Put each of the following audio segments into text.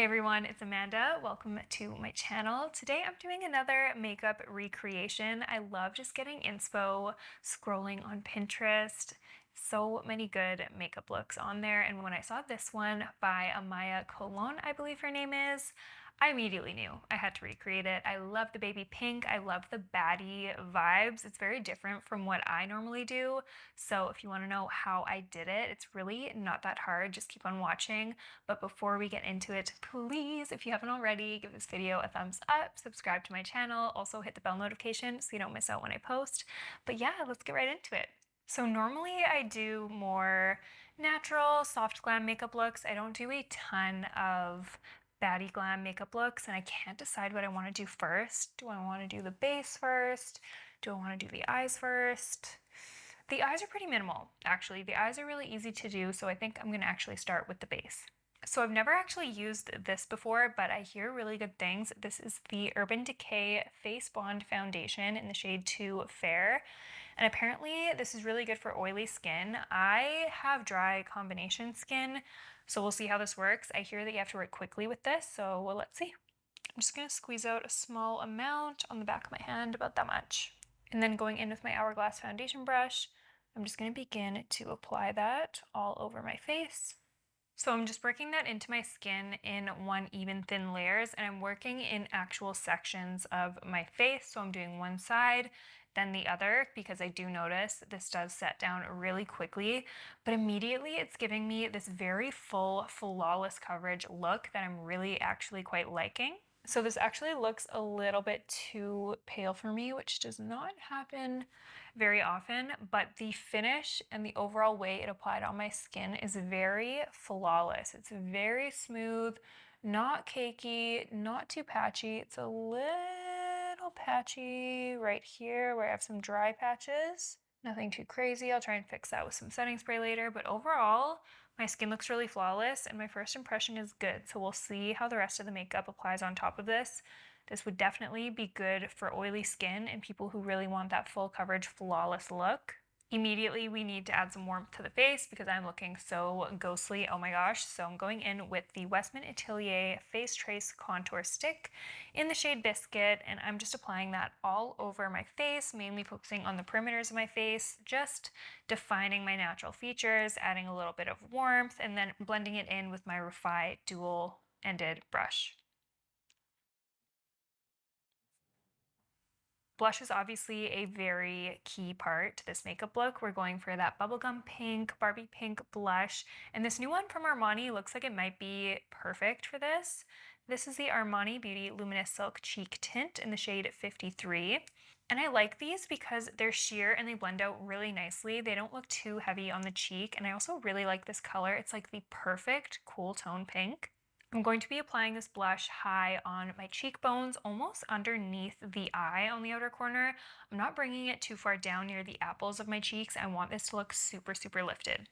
Hey everyone, it's Amanda. Welcome to my channel. Today I'm doing another makeup recreation. I love just getting inspo, scrolling on Pinterest. So many good makeup looks on there. And when I saw this one by Amaya Colon, I believe her name is, I immediately knew I had to recreate it. I love the baby pink. I love the baddie vibes. It's very different from what I normally do. So if you want to know how I did it, it's really not that hard. Just keep on watching. But before we get into it, please, if you haven't already, give this video a thumbs up, subscribe to my channel, also hit the bell notification so you don't miss out when I post. But yeah, let's get right into it. So normally I do more natural, soft glam makeup looks. I don't do a ton of baddie glam makeup looks, and I can't decide what I want to do first. Do I want to do the base first? Do I want to do the eyes first? The eyes are pretty minimal, actually. The eyes are really easy to do, so I think I'm going to actually start with the base. So I've never actually used this before, but I hear really good things. This is the Urban Decay Face Bond Foundation in the shade 2 Fair. And apparently this is really good for oily skin. I have dry combination skin, so we'll see how this works. I hear that you have to work quickly with this, so well, let's see. I'm just going to squeeze out a small amount on the back of my hand, about that much. And then going in with my Hourglass foundation brush, I'm just going to begin to apply that all over my face. So I'm just working that into my skin in one even thin layers, and I'm working in actual sections of my face. So I'm doing one side, then the other, because I do notice this does set down really quickly, but immediately it's giving me this very full, flawless coverage look that I'm really actually quite liking. So this actually looks a little bit too pale for me, which does not happen very often, but the finish and the overall way it applied on my skin is very flawless. It's very smooth, not cakey, not too patchy. It's a little patchy right here where I have some dry patches. Nothing too crazy. I'll try and fix that with some setting spray later, but overall, my skin looks really flawless and my first impression is good. So we'll see how the rest of the makeup applies on top of this. This would definitely be good for oily skin and people who really want that full coverage, flawless look. Immediately, we need to add some warmth to the face because I'm looking so ghostly, oh my gosh. So I'm going in with the Westman Atelier Face Trace Contour Stick in the shade Biscuit, and I'm just applying that all over my face, mainly focusing on the perimeters of my face, just defining my natural features, adding a little bit of warmth, and then blending it in with my Refi dual-ended brush. Blush is obviously a very key part to this makeup look. We're going for that bubblegum pink, Barbie pink blush. And this new one from Armani looks like it might be perfect for this. This is the Armani Beauty Luminous Silk Cheek Tint in the shade 53. And I like these because they're sheer and they blend out really nicely. They don't look too heavy on the cheek. And I also really like this color. It's like the perfect cool tone pink. I'm going to be applying this blush high on my cheekbones, almost underneath the eye on the outer corner. I'm not bringing it too far down near the apples of my cheeks. I want this to look super, super lifted.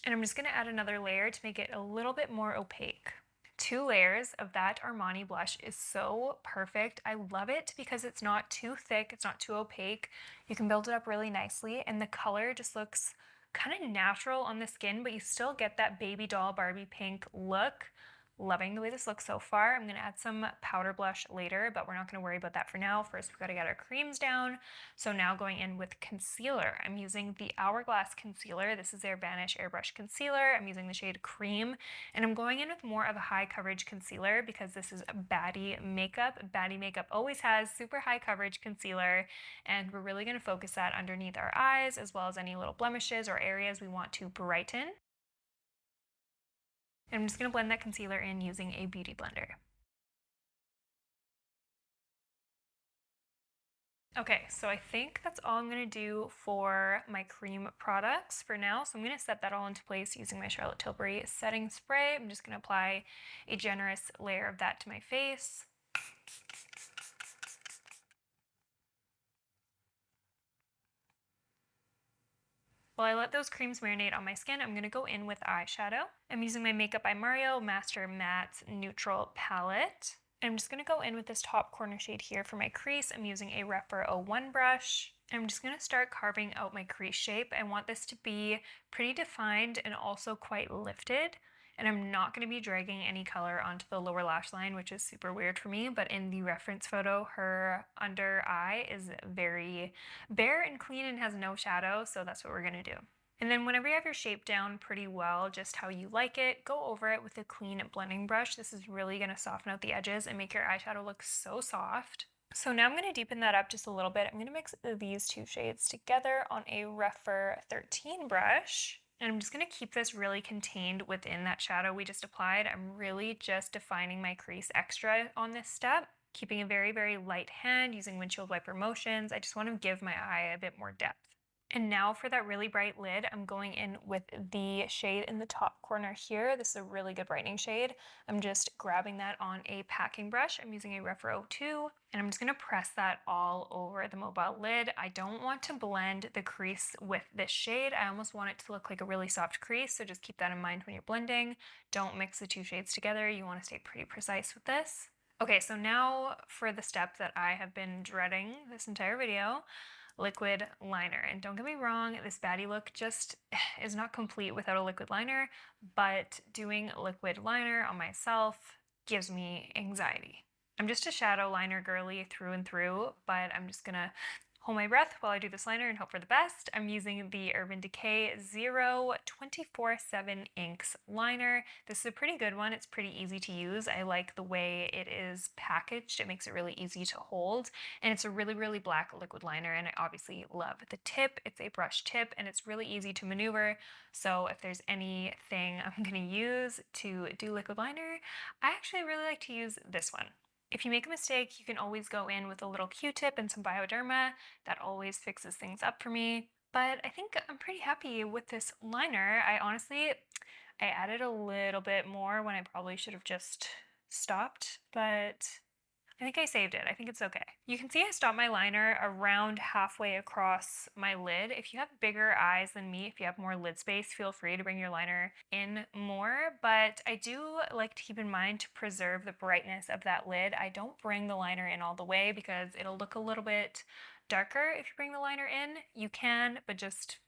And I'm just going to add another layer to make it a little bit more opaque. 2 layers of that Armani blush is so perfect. I love it because it's not too thick, it's not too opaque. You can build it up really nicely, and the color just looks kind of natural on the skin, but you still get that baby doll Barbie pink look. Loving the way this looks so far. I'm going to add some powder blush later, but we're not going to worry about that for now. First, we've got to get our creams down. So now going in with concealer. I'm using the Hourglass concealer. This is their Vanish Airbrush Concealer. I'm using the shade Cream, and I'm going in with more of a high coverage concealer because this is Baddie makeup. Baddie makeup always has super high coverage concealer, and we're really going to focus that underneath our eyes as well as any little blemishes or areas we want to brighten. And I'm just going to blend that concealer in using a beauty blender. Okay, so I think that's all I'm going to do for my cream products for now. So I'm going to set that all into place using my Charlotte Tilbury setting spray. I'm just going to apply a generous layer of that to my face. While I let those creams marinate on my skin, I'm going to go in with eyeshadow. I'm using my Makeup by Mario Master Matte Neutral Palette. I'm just going to go in with this top corner shade here for my crease. I'm using a Rephr 01 brush. I'm just going to start carving out my crease shape. I want this to be pretty defined and also quite lifted. And I'm not going to be dragging any color onto the lower lash line, which is super weird for me, but in the reference photo, her under eye is very bare and clean and has no shadow, so that's what we're going to do. And then whenever you have your shape down pretty well, just how you like it, go over it with a clean blending brush. This is really going to soften out the edges and make your eyeshadow look so soft. So now I'm going to deepen that up just a little bit. I'm going to mix these two shades together on a rougher 13 brush. And I'm just going to keep this really contained within that shadow we just applied. I'm really just defining my crease extra on this step, keeping a very, very light hand using windshield wiper motions. I just want to give my eye a bit more depth. And now for that really bright lid, I'm going in with the shade in the top corner here. This is a really good brightening shade. I'm just grabbing that on a packing brush. I'm using a Repro 02, and I'm just going to press that all over the mobile lid. I don't want to blend the crease with this shade. I almost want it to look like a really soft crease, so just keep that in mind when you're blending. Don't mix the two shades together. You want to stay pretty precise with this. Okay, so now for the step that I have been dreading this entire video, liquid liner. And don't get me wrong, this Baddie look just is not complete without a liquid liner, but doing liquid liner on myself gives me anxiety. I'm just a shadow liner girly through and through, but I'm just gonna hold my breath while I do this liner and hope for the best. I'm using the Urban Decay 24/7 Inks liner. This is a pretty good one. It's pretty easy to use. I like the way it is packaged. It makes it really easy to hold. And it's a really, really black liquid liner, and I obviously love the tip. It's a brush tip, and it's really easy to maneuver. So if there's anything I'm gonna use to do liquid liner, I actually really like to use this one. If you make a mistake, you can always go in with a little Q-tip and some Bioderma. That always fixes things up for me. But I think I'm pretty happy with this liner. I added a little bit more when I probably should have just stopped, but I think I saved it. I think it's okay. You can see I stopped my liner around halfway across my lid. If you have bigger eyes than me, if you have more lid space, feel free to bring your liner in more. But I do like to keep in mind to preserve the brightness of that lid. I don't bring the liner in all the way because it'll look a little bit darker if you bring the liner in. You can, but just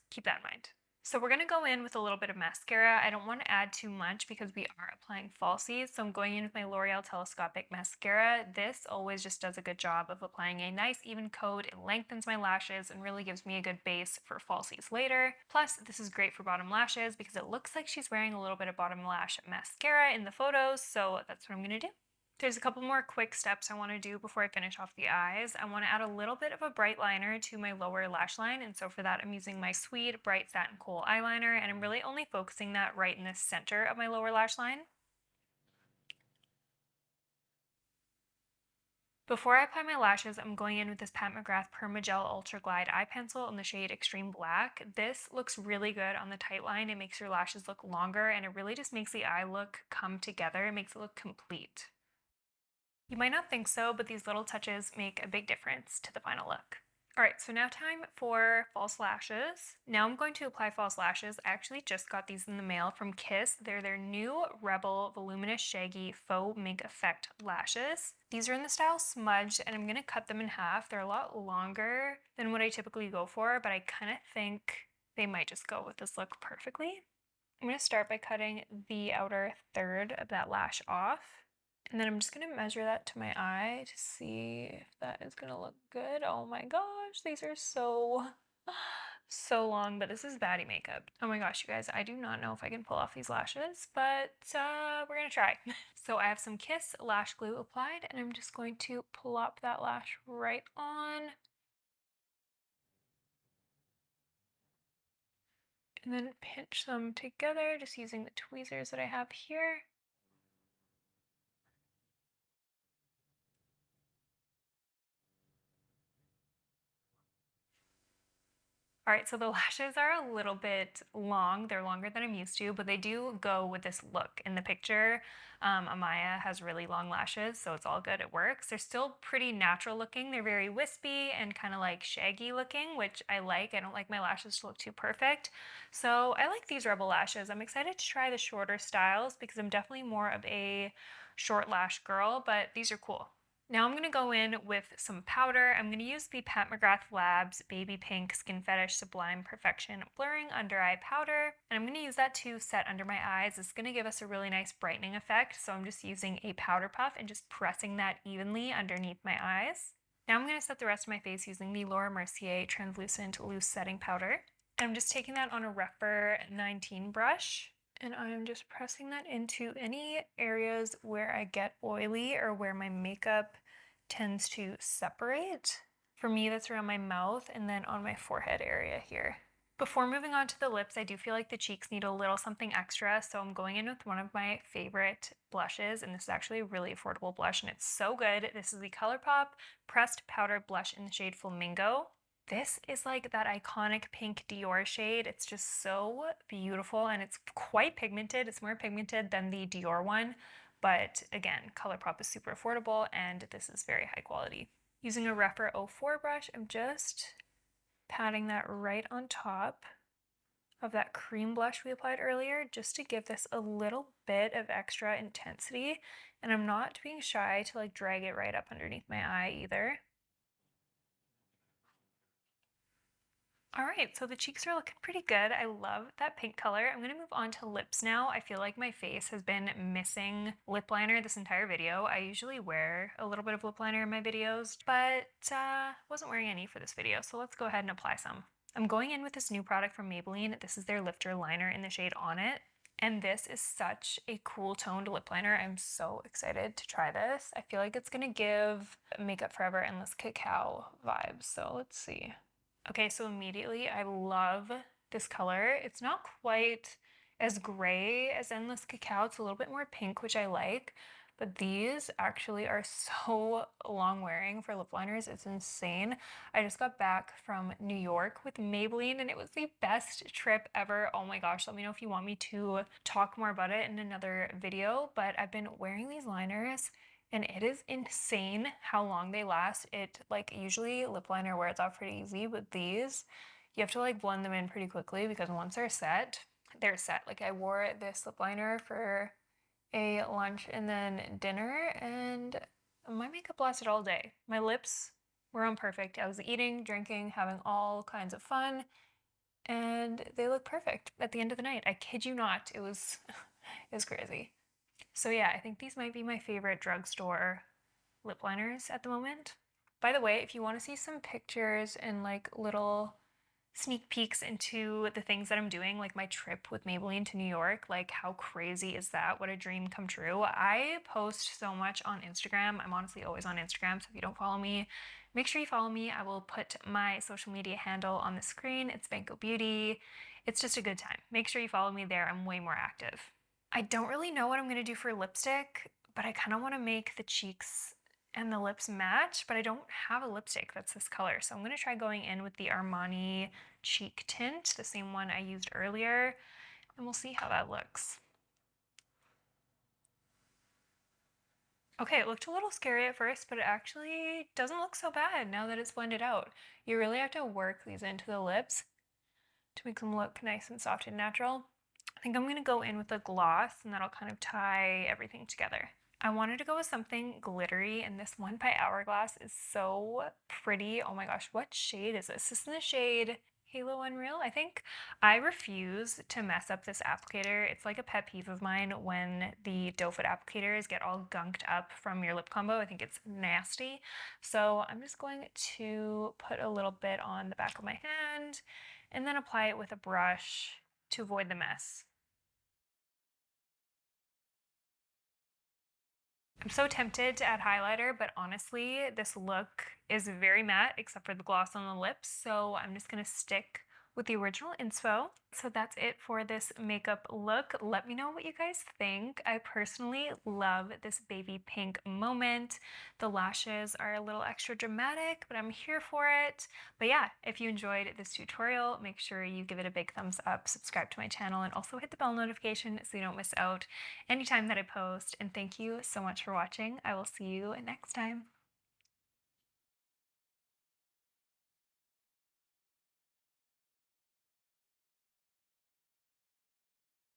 keep that in mind. So we're going to go in with a little bit of mascara. I don't want to add too much because we are applying falsies. So I'm going in with my L'Oreal Telescopic Mascara. This always just does a good job of applying a nice even coat. It lengthens my lashes and really gives me a good base for falsies later. Plus, this is great for bottom lashes because it looks like she's wearing a little bit of bottom lash mascara in the photos. So that's what I'm going to do. There's a couple more quick steps I want to do before I finish off the eyes. I want to add a little bit of a bright liner to my lower lash line, and so for that I'm using my Sweet Bright Satin Kohl eyeliner, and I'm really only focusing that right in the center of my lower lash line. Before I apply my lashes, I'm going in with this Pat McGrath Permagel Ultra Glide Eye Pencil in the shade Extreme Black. This looks really good on the tight line. It makes your lashes look longer, and it really just makes the eye look come together. It makes it look complete. You might not think so, but these little touches make a big difference to the final look. All right, so now time for false lashes. Now I'm going to apply false lashes. I actually just got these in the mail from Kiss. They're their new Rebel Voluminous Shaggy Faux Mink Effect lashes. These are in the style Smudged, and I'm gonna cut them in half. They're a lot longer than what I typically go for, but I kind of think they might just go with this look perfectly. I'm gonna start by cutting the outer third of that lash off. And then I'm just gonna measure that to my eye to see if that is gonna look good. Oh my gosh, these are so long, but this is Baddie makeup. Oh my gosh, you guys, I do not know if I can pull off these lashes, but we're gonna try. So I have some Kiss lash glue applied, and I'm just going to plop that lash right on. And then pinch them together, just using the tweezers that I have here. All right, so the lashes are a little bit long. They're longer than I'm used to, but they do go with this look. In the picture, Amaya has really long lashes, so it's all good. It works. They're still pretty natural looking. They're very wispy and kind of like shaggy looking, which I like. I don't like my lashes to look too perfect. So I like these Rebel lashes. I'm excited to try the shorter styles because I'm definitely more of a short lash girl, but these are cool. Now I'm going to go in with some powder. I'm going to use the Pat McGrath Labs Baby Pink Skin Fetish Sublime Perfection Blurring Under Eye Powder. And I'm going to use that to set under my eyes. It's going to give us a really nice brightening effect. So I'm just using a powder puff and just pressing that evenly underneath my eyes. Now I'm going to set the rest of my face using the Laura Mercier Translucent Loose Setting Powder. And I'm just taking that on a Rephr 19 brush. And I'm just pressing that into any areas where I get oily or where my makeup tends to separate. For me, that's around my mouth and then on my forehead area here. Before moving on to the lips, I do feel like the cheeks need a little something extra, so I'm going in with one of my favorite blushes, and this is actually a really affordable blush, and it's so good. This is the ColourPop Pressed Powder Blush in the shade Flamingo. This is like that iconic pink Dior shade. It's just so beautiful and it's quite pigmented. It's more pigmented than the Dior one, but again, ColourPop is super affordable and this is very high quality. Using a Rephr 04 brush, I'm just patting that right on top of that cream blush we applied earlier just to give this a little bit of extra intensity. And I'm not being shy to like drag it right up underneath my eye either. All right, so the cheeks are looking pretty good. I love that pink color. I'm gonna move on to lips now. I feel like my face has been missing lip liner this entire video. I usually wear a little bit of lip liner in my videos, but wasn't wearing any for this video, so let's go ahead and apply some. I'm going in with this new product from Maybelline. This is their Lifter Liner in the shade On It. And this is such a cool toned lip liner. I'm so excited to try this. I feel like it's gonna give Makeup Forever Endless Cacao vibes, so let's see. Okay, so immediately I love this color. It's not quite as gray as Endless Cacao. It's a little bit more pink, which I like. But these actually are so long wearing for lip liners. It's insane. I just got back from New York with Maybelline and it was the best trip ever. Oh my gosh, let me know if you want me to talk more about it in another video. But I've been wearing these liners and it is insane how long they last. It like usually lip liner wears off pretty easy, but these you have to like blend them in pretty quickly because once they're set, they're set. Like I wore this lip liner for a lunch and then dinner and my makeup lasted all day. My lips were on perfect. I was eating, drinking, having all kinds of fun, and they look perfect at the end of the night. I kid you not. It was it was crazy. So yeah, I think these might be my favorite drugstore lip liners at the moment. By the way, if you want to see some pictures and like little sneak peeks into the things that I'm doing, like my trip with Maybelline to New York, like how crazy is that? What a dream come true. I post so much on Instagram. I'm honestly always on Instagram, so if you don't follow me, make sure you follow me. I will put my social media handle on the screen. It's Banco Beauty. It's just a good time. Make sure you follow me there. I'm way more active. I don't really know what I'm going to do for lipstick, but I kind of want to make the cheeks and the lips match, but I don't have a lipstick that's this color. So I'm going to try going in with the Armani Cheek Tint, the same one I used earlier, and we'll see how that looks. Okay, it looked a little scary at first, but it actually doesn't look so bad now that it's blended out. You really have to work these into the lips to make them look nice and soft and natural. I think I'm going to go in with a gloss and that'll kind of tie everything together. I wanted to go with something glittery and this one by Hourglass is so pretty. Oh my gosh, what shade is this? This is in the shade Halo Unreal, I think. I refuse to mess up this applicator. It's like a pet peeve of mine when the doe foot applicators get all gunked up from your lip combo. I think it's nasty. So I'm just going to put a little bit on the back of my hand and then apply it with a brush to avoid the mess. I'm so tempted to add highlighter, but honestly, this look is very matte except for the gloss on the lips, so I'm just gonna stick with the original inspo. So that's it for this makeup look. Let me know what you guys think. I personally love this baby pink moment. The lashes are a little extra dramatic, but I'm here for it. But yeah, if you enjoyed this tutorial, make sure you give it a big thumbs up, subscribe to my channel, and also hit the bell notification so you don't miss out anytime that I post. And thank you so much for watching. I will see you next time.